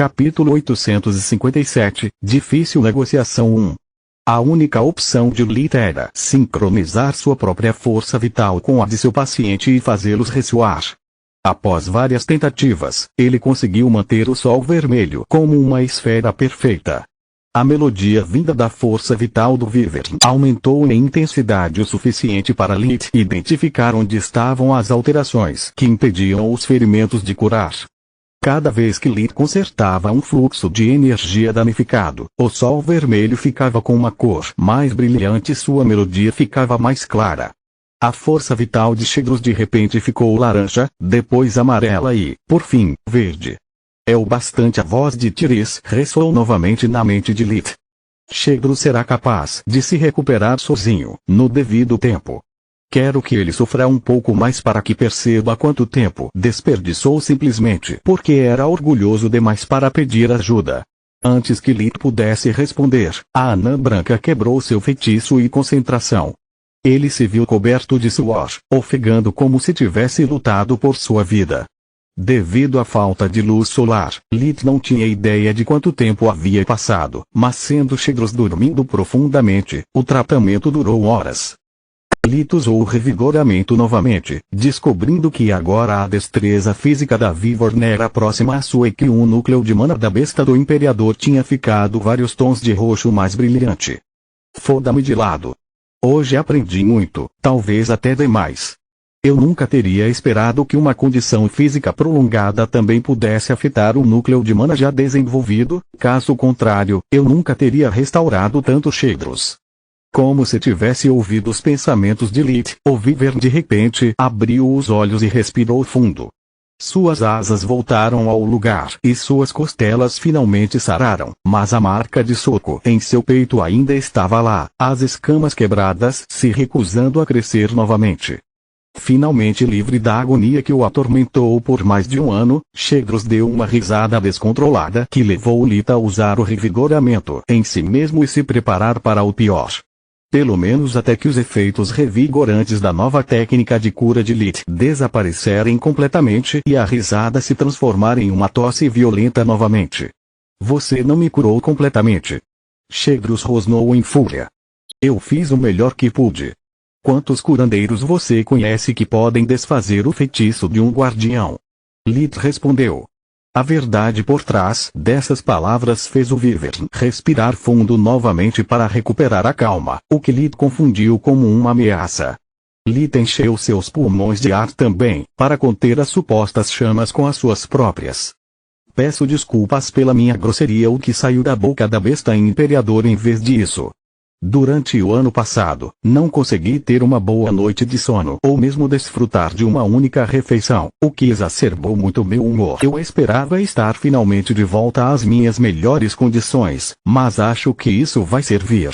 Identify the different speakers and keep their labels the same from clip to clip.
Speaker 1: Capítulo 857, Difícil negociação 1. A única opção de Lit era sincronizar sua própria força vital com a de seu paciente e fazê-los ressoar. Após várias tentativas, ele conseguiu manter o sol vermelho como uma esfera perfeita. A melodia vinda da força vital do Wyvern aumentou em intensidade o suficiente para Lit identificar onde estavam as alterações que impediam os ferimentos de curar. Cada vez que Lit consertava um fluxo de energia danificado, o sol vermelho ficava com uma cor mais brilhante e sua melodia ficava mais clara. A força vital de Shedros de repente ficou laranja, depois amarela e, por fim, verde. É o bastante. A voz de Tiris ressoou novamente na mente de Lit. Shedros será capaz de se recuperar sozinho, no devido tempo. Quero que ele sofra um pouco mais para que perceba quanto tempo desperdiçou simplesmente porque era orgulhoso demais para pedir ajuda. Antes que Lit pudesse responder, a anã branca quebrou seu feitiço e concentração. Ele se viu coberto de suor, ofegando como se tivesse lutado por sua vida. Devido à falta de luz solar, Lit não tinha ideia de quanto tempo havia passado, mas sendo Shedros dormindo profundamente, o tratamento durou horas. Lit usou o revigoramento novamente, descobrindo que agora a destreza física da Wyvern era próxima à sua e que um núcleo de mana da besta do Imperador tinha ficado vários tons de roxo mais brilhante. Foda-me de lado. Hoje aprendi muito, talvez até demais. Eu nunca teria esperado que uma condição física prolongada também pudesse afetar o núcleo de mana já desenvolvido, caso contrário, eu nunca teria restaurado tanto Shedros. Como se tivesse ouvido os pensamentos de Lit, o Wyvern de repente abriu os olhos e respirou fundo. Suas asas voltaram ao lugar e suas costelas finalmente sararam, mas a marca de soco em seu peito ainda estava lá, as escamas quebradas se recusando a crescer novamente. Finalmente livre da agonia que o atormentou por mais de um ano, Shedros deu uma risada descontrolada que levou Lit a usar o revigoramento em si mesmo e se preparar para o pior. Pelo menos até que os efeitos revigorantes da nova técnica de cura de Lit desaparecerem completamente e a risada se transformar em uma tosse violenta novamente. Você não me curou completamente. Shedros rosnou em fúria. Eu fiz o melhor que pude. Quantos curandeiros você conhece que podem desfazer o feitiço de um guardião? Lit respondeu. A verdade por trás dessas palavras fez o Wyvern respirar fundo novamente para recuperar a calma, o que Lit confundiu como uma ameaça. Lit encheu seus pulmões de ar também, para conter as supostas chamas com as suas próprias. Peço desculpas pela minha grosseria, o que saiu da boca da besta Imperador em vez disso. Durante o ano passado, não consegui ter uma boa noite de sono ou mesmo desfrutar de uma única refeição, o que exacerbou muito meu humor. Eu esperava estar finalmente de volta às minhas melhores condições, mas acho que isso vai servir.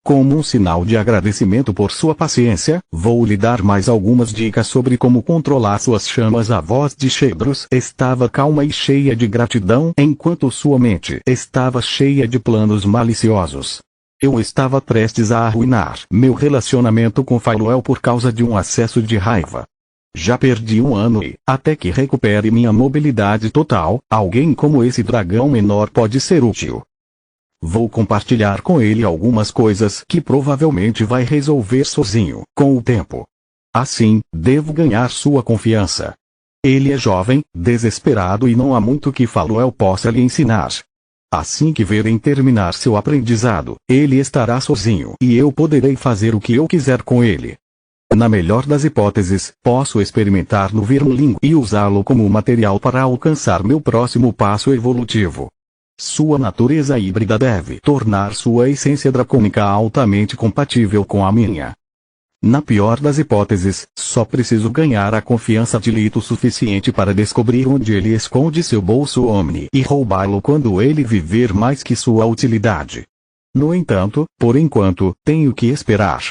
Speaker 1: Como um sinal de agradecimento por sua paciência, vou lhe dar mais algumas dicas sobre como controlar suas chamas. A voz de Shedros estava calma e cheia de gratidão, enquanto sua mente estava cheia de planos maliciosos. Eu estava prestes a arruinar meu relacionamento com Faeluel por causa de um acesso de raiva. Já perdi um ano e, até que recupere minha mobilidade total, alguém como esse dragão menor pode ser útil. Vou compartilhar com ele algumas coisas que provavelmente vai resolver sozinho, com o tempo. Assim, devo ganhar sua confiança. Ele é jovem, desesperado e não há muito que Faeluel possa lhe ensinar. Assim que verem terminar seu aprendizado, ele estará sozinho e eu poderei fazer o que eu quiser com ele. Na melhor das hipóteses, posso experimentar no Wyrmling e usá-lo como material para alcançar meu próximo passo evolutivo. Sua natureza híbrida deve tornar sua essência dracônica altamente compatível com a minha. Na pior das hipóteses, só preciso ganhar a confiança de Lit o suficiente para descobrir onde ele esconde seu bolso Omni e roubá-lo quando ele viver mais que sua utilidade. No entanto, por enquanto, tenho que esperar.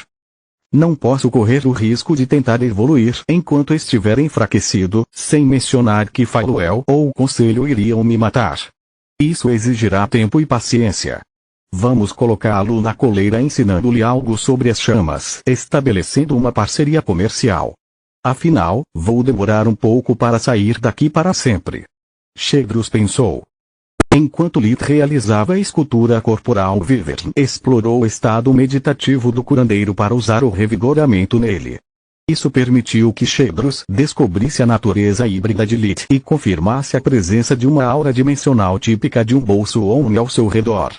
Speaker 1: Não posso correr o risco de tentar evoluir enquanto estiver enfraquecido, sem mencionar que Faeluel ou o Conselho iriam me matar. Isso exigirá tempo e paciência. Vamos colocá-lo na coleira ensinando-lhe algo sobre as chamas, estabelecendo uma parceria comercial. Afinal, vou demorar um pouco para sair daqui para sempre. Shedros pensou. Enquanto Lit realizava a escultura corporal, Wyvern explorou o estado meditativo do curandeiro para usar o revigoramento nele. Isso permitiu que Shedrus descobrisse a natureza híbrida de Lit e confirmasse a presença de uma aura dimensional típica de um bolso Omni ao seu redor.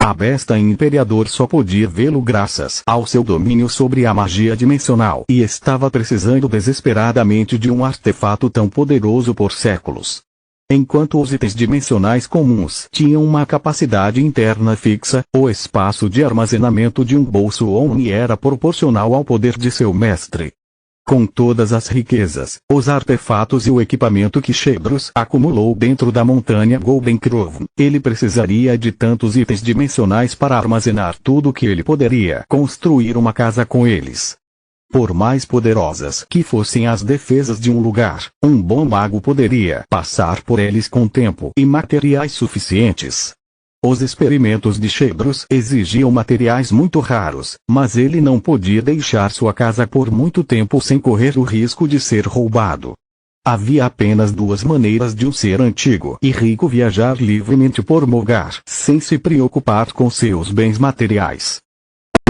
Speaker 1: A besta Imperador só podia vê-lo graças ao seu domínio sobre a magia dimensional e estava precisando desesperadamente de um artefato tão poderoso por séculos. Enquanto os itens dimensionais comuns tinham uma capacidade interna fixa, o espaço de armazenamento de um bolso Omni era proporcional ao poder de seu mestre. Com todas as riquezas, os artefatos e o equipamento que Shedrus acumulou dentro da montanha Golden Grove, ele precisaria de tantos itens dimensionais para armazenar tudo que ele poderia construir uma casa com eles. Por mais poderosas que fossem as defesas de um lugar, um bom mago poderia passar por eles com tempo e materiais suficientes. Os experimentos de Shedrus exigiam materiais muito raros, mas ele não podia deixar sua casa por muito tempo sem correr o risco de ser roubado. Havia apenas duas maneiras de um ser antigo e rico viajar livremente por Mogar, sem se preocupar com seus bens materiais.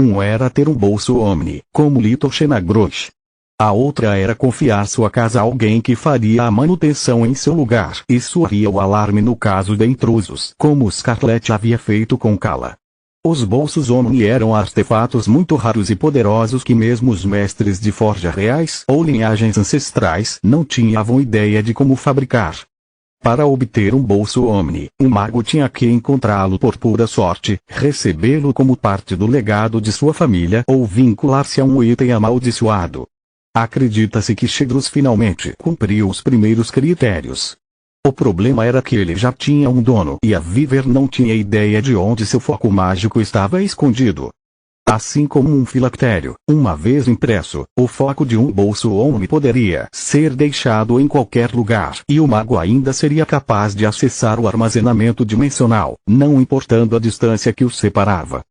Speaker 1: Um era ter um bolso Omni, como Lito Shenagrosh. A outra era confiar sua casa a alguém que faria a manutenção em seu lugar e soaria o alarme no caso de intrusos, como Scarlet havia feito com Kala. Os bolsos Omni eram artefatos muito raros e poderosos que mesmo os mestres de forja reais ou linhagens ancestrais não tinham ideia de como fabricar. Para obter um bolso Omni, um mago tinha que encontrá-lo por pura sorte, recebê-lo como parte do legado de sua família ou vincular-se a um item amaldiçoado. Acredita-se que Shedrus finalmente cumpriu os primeiros critérios. O problema era que ele já tinha um dono e a Wyvern não tinha ideia de onde seu foco mágico estava escondido. Assim como um filactério, uma vez impresso, o foco de um bolso Omni poderia ser deixado em qualquer lugar e o mago ainda seria capaz de acessar o armazenamento dimensional, não importando a distância que os separava.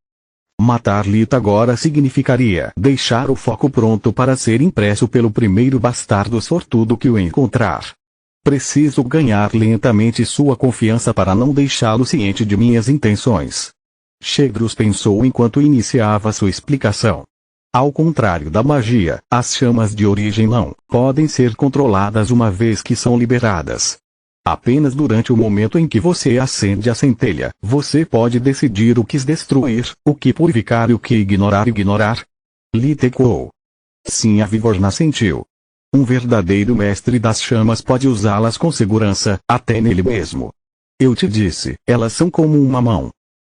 Speaker 1: Matar Lit agora significaria deixar o foco pronto para ser impresso pelo primeiro bastardo sortudo que o encontrar. Preciso ganhar lentamente sua confiança para não deixá-lo ciente de minhas intenções. Shedrus pensou enquanto iniciava sua explicação. Ao contrário da magia, as chamas de origem não podem ser controladas uma vez que são liberadas. Apenas durante o momento em que você acende a centelha, você pode decidir o que destruir, o que purificar e o que ignorar. Lit ecoou. Sim, a Wyvern assentiu. Um verdadeiro mestre das chamas pode usá-las com segurança, até nele mesmo. Eu te disse, elas são como uma mão.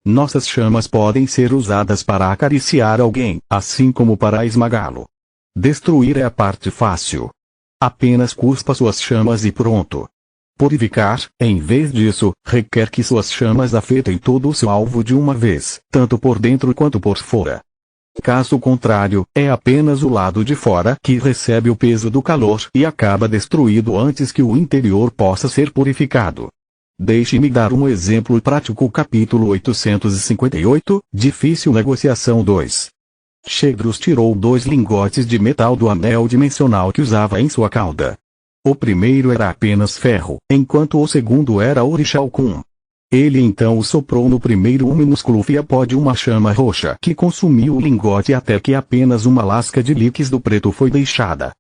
Speaker 1: Nossas chamas podem ser usadas para acariciar alguém, assim como para esmagá-lo. Destruir é a parte fácil. Apenas cuspa suas chamas e pronto. Purificar, em vez disso, requer que suas chamas afetem todo o seu alvo de uma vez, tanto por dentro quanto por fora. Caso contrário, é apenas o lado de fora que recebe o peso do calor e acaba destruído antes que o interior possa ser purificado. Deixe-me dar um exemplo prático. Capítulo 858, Difícil Negociação 2. Shedrus tirou 2 lingotes de metal do anel dimensional que usava em sua cauda. O primeiro era apenas ferro, enquanto o segundo era Orixalcum. Ele então o soprou no primeiro minúsculo fiapó de uma chama roxa que consumiu o lingote até que apenas uma lasca de líquido preto foi deixada.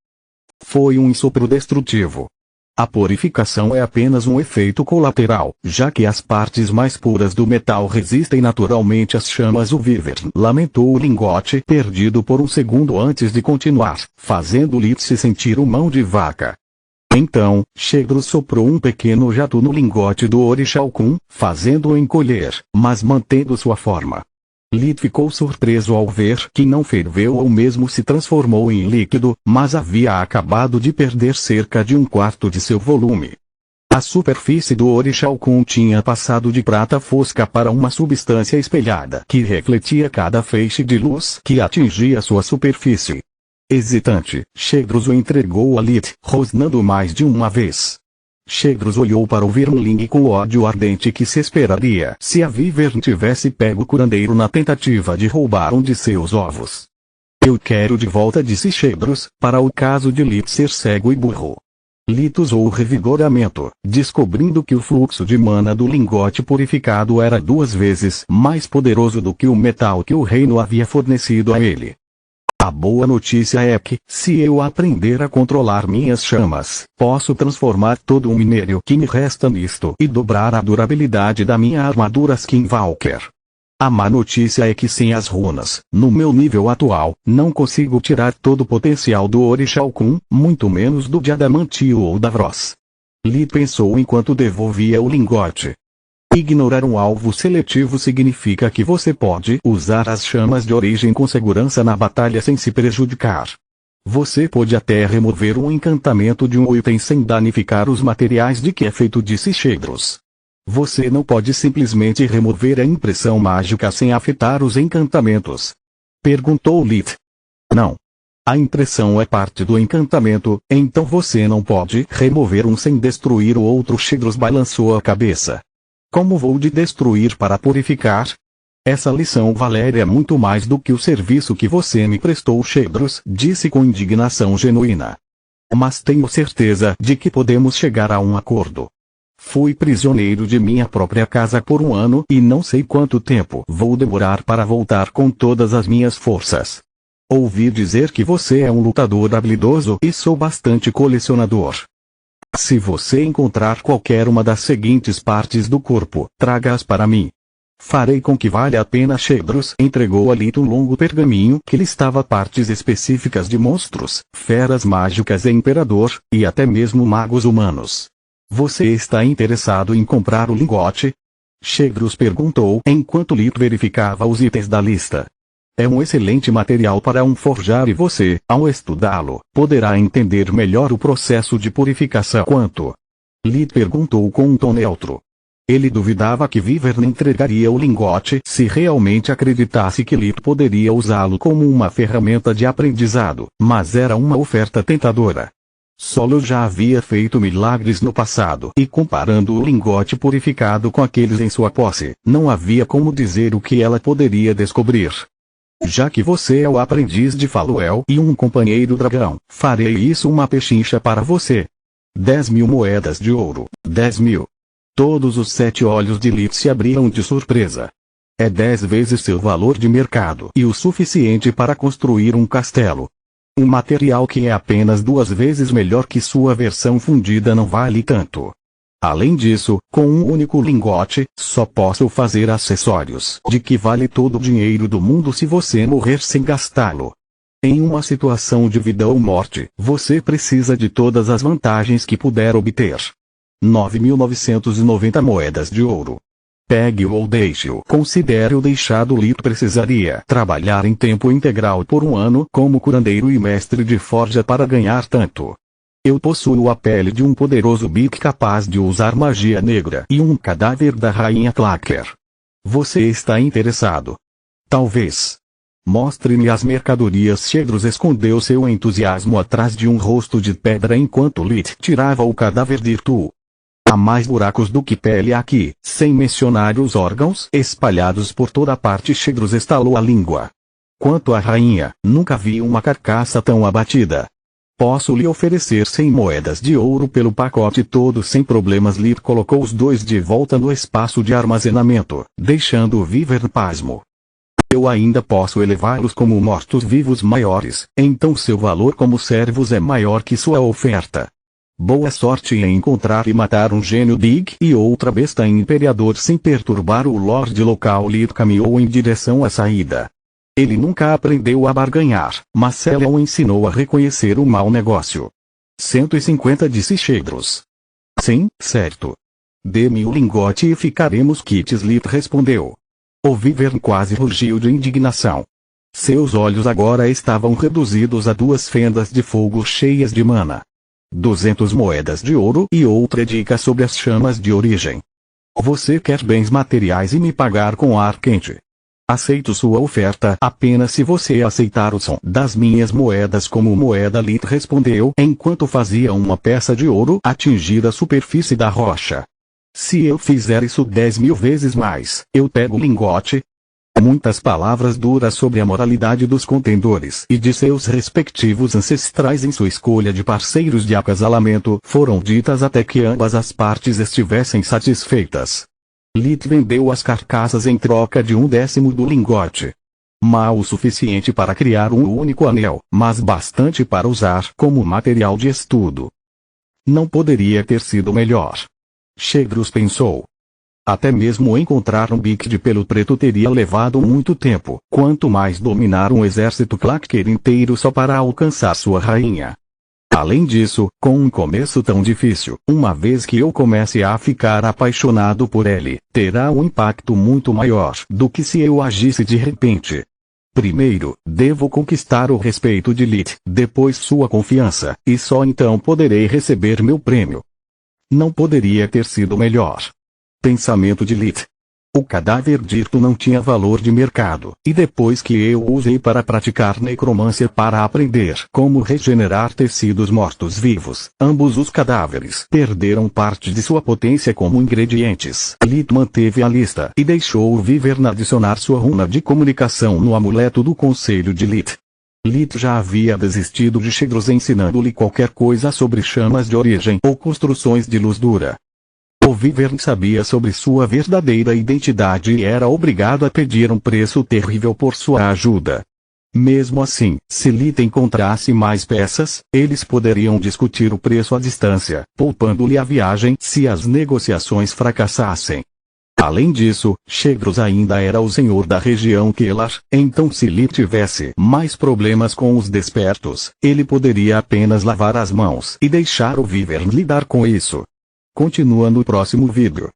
Speaker 1: Foi um sopro destrutivo. A purificação é apenas um efeito colateral, já que as partes mais puras do metal resistem naturalmente às chamas. O Wyvern lamentou o lingote perdido por um segundo antes de continuar, fazendo Lit se sentir mão de vaca. Então, Shedrus soprou um pequeno jato no lingote do Orixalcum, fazendo-o encolher, mas mantendo sua forma. Lit ficou surpreso ao ver que não ferveu ou mesmo se transformou em líquido, mas havia acabado de perder cerca de 1/4 de seu volume. A superfície do Orixalcum tinha passado de prata fosca para uma substância espelhada que refletia cada feixe de luz que atingia sua superfície. Hesitante, Shedrus o entregou a Lit, rosnando mais de uma vez. Shedrus olhou para o Wyrmling com o ódio ardente que se esperaria se a Wyvern tivesse pego o curandeiro na tentativa de roubar um de seus ovos. Eu quero de volta, disse Shedrus, para o caso de Lit ser cego e burro. Lit usou o revigoramento, descobrindo que o fluxo de mana do lingote purificado era 2 vezes mais poderoso do que o metal que o reino havia fornecido a ele. A boa notícia é que, se eu aprender a controlar minhas chamas, posso transformar todo o minério que me resta nisto e dobrar a durabilidade da minha armadura Skinwalker. A má notícia é que sem as runas, no meu nível atual, não consigo tirar todo o potencial do Orichalcum, muito menos do de Adamantio ou da Vros. Lit pensou enquanto devolvia o lingote. Ignorar um alvo seletivo significa que você pode usar as chamas de origem com segurança na batalha sem se prejudicar. Você pode até remover um encantamento de um item sem danificar os materiais de que é feito, disse Shedros. Você não pode simplesmente remover a impressão mágica sem afetar os encantamentos. Perguntou Lit. Não. A impressão é parte do encantamento, então você não pode remover um sem destruir o outro. Shedros balançou a cabeça. Como vou de destruir para purificar? Essa lição Valéria é muito mais do que o serviço que você me prestou. Shedros disse com indignação genuína. Mas tenho certeza de que podemos chegar a um acordo. Fui prisioneiro de minha própria casa por 1 ano e não sei quanto tempo vou demorar para voltar com todas as minhas forças. Ouvi dizer que você é um lutador habilidoso e sou bastante colecionador. Se você encontrar qualquer uma das seguintes partes do corpo, traga-as para mim. Farei com que valha a pena. Shedros entregou a Lit um longo pergaminho que listava partes específicas de monstros, feras mágicas e imperador, e até mesmo magos humanos. Você está interessado em comprar o lingote? Shedros perguntou enquanto Lit verificava os itens da lista. É um excelente material para um forjar e você, ao estudá-lo, poderá entender melhor o processo de purificação. Quanto? Lit perguntou com um tom neutro. Ele duvidava que Wyvern entregaria o lingote se realmente acreditasse que Lit poderia usá-lo como uma ferramenta de aprendizado, mas era uma oferta tentadora. Solo já havia feito milagres no passado e comparando o lingote purificado com aqueles em sua posse, não havia como dizer o que ela poderia descobrir. Já que você é o aprendiz de Faluel e um companheiro dragão, farei isso uma pechincha para você. 10.000 moedas de ouro. 10.000. Todos os 7 olhos de Lit se abriram de surpresa. É 10 vezes seu valor de mercado e o suficiente para construir um castelo. Um material que é apenas 2 vezes melhor que sua versão fundida não vale tanto. Além disso, com um único lingote, só posso fazer acessórios de que vale todo o dinheiro do mundo se você morrer sem gastá-lo. Em uma situação de vida ou morte, você precisa de todas as vantagens que puder obter. 9.990 moedas de ouro. Pegue-o ou deixe-o. Considere o deixado. Lit precisaria trabalhar em tempo integral por 1 ano como curandeiro e mestre de forja para ganhar tanto. Eu possuo a pele de um poderoso Beak capaz de usar magia negra e um cadáver da rainha Clacker. Você está interessado? Talvez. Mostre-me as mercadorias. Shedros escondeu seu entusiasmo atrás de um rosto de pedra enquanto Lit tirava o cadáver de Tu. Há mais buracos do que pele aqui, sem mencionar os órgãos espalhados por toda parte. Shedros estalou a língua. Quanto à rainha, nunca vi uma carcaça tão abatida. Posso lhe oferecer 100 moedas de ouro pelo pacote todo sem problemas. Lit colocou os 2 de volta no espaço de armazenamento, deixando o Wyvern pasmo. Eu ainda posso elevá-los como mortos-vivos maiores, então seu valor como servos é maior que sua oferta. Boa sorte em encontrar e matar um gênio Dig e outra besta imperador sem perturbar o Lorde local. Lit caminhou em direção à saída. Ele nunca aprendeu a barganhar, mas ela o ensinou a reconhecer o mau negócio. 150, disse Shedros. Sim, certo. Dê-me o lingote e ficaremos quites. Lit respondeu. O Wyvern quase rugiu de indignação. Seus olhos agora estavam reduzidos a 2 fendas de fogo cheias de mana. 200 moedas de ouro e outra dica sobre as chamas de origem. Você quer bens materiais e me pagar com ar quente. Aceito sua oferta apenas se você aceitar o som das minhas moedas como moeda. Lit respondeu enquanto fazia uma peça de ouro atingir a superfície da rocha. Se eu fizer isso 10.000 vezes mais, eu pego o lingote. Muitas palavras duras sobre a moralidade dos contendores e de seus respectivos ancestrais em sua escolha de parceiros de acasalamento foram ditas até que ambas as partes estivessem satisfeitas. Lilith vendeu as carcaças em troca de 1/10 do lingote. Mal o suficiente para criar um único anel, mas bastante para usar como material de estudo. Não poderia ter sido melhor. Chegros pensou. Até mesmo encontrar um bique de pelo preto teria levado muito tempo, quanto mais dominar um exército claquer inteiro só para alcançar sua rainha. Além disso, com um começo tão difícil, uma vez que eu comece a ficar apaixonado por ele, terá um impacto muito maior do que se eu agisse de repente. Primeiro, devo conquistar o respeito de Lilith, depois sua confiança, e só então poderei receber meu prêmio. Não poderia ter sido melhor. Pensamento de Lilith. O cadáver dito não tinha valor de mercado, e depois que eu o usei para praticar necromância para aprender como regenerar tecidos mortos-vivos, ambos os cadáveres perderam parte de sua potência como ingredientes. Lilith manteve a lista e deixou o Wyvern adicionar sua runa de comunicação no amuleto do Conselho de Lilith. Lilith já havia desistido de Chegros ensinando-lhe qualquer coisa sobre chamas de origem ou construções de luz dura. O Wyvern sabia sobre sua verdadeira identidade e era obrigado a pedir um preço terrível por sua ajuda. Mesmo assim, se Lilith encontrasse mais peças, eles poderiam discutir o preço à distância, poupando-lhe a viagem se as negociações fracassassem. Além disso, Chegros ainda era o senhor da região Quelar, então se Lilith tivesse mais problemas com os despertos, ele poderia apenas lavar as mãos e deixar o Wyvern lidar com isso. Continua no próximo vídeo.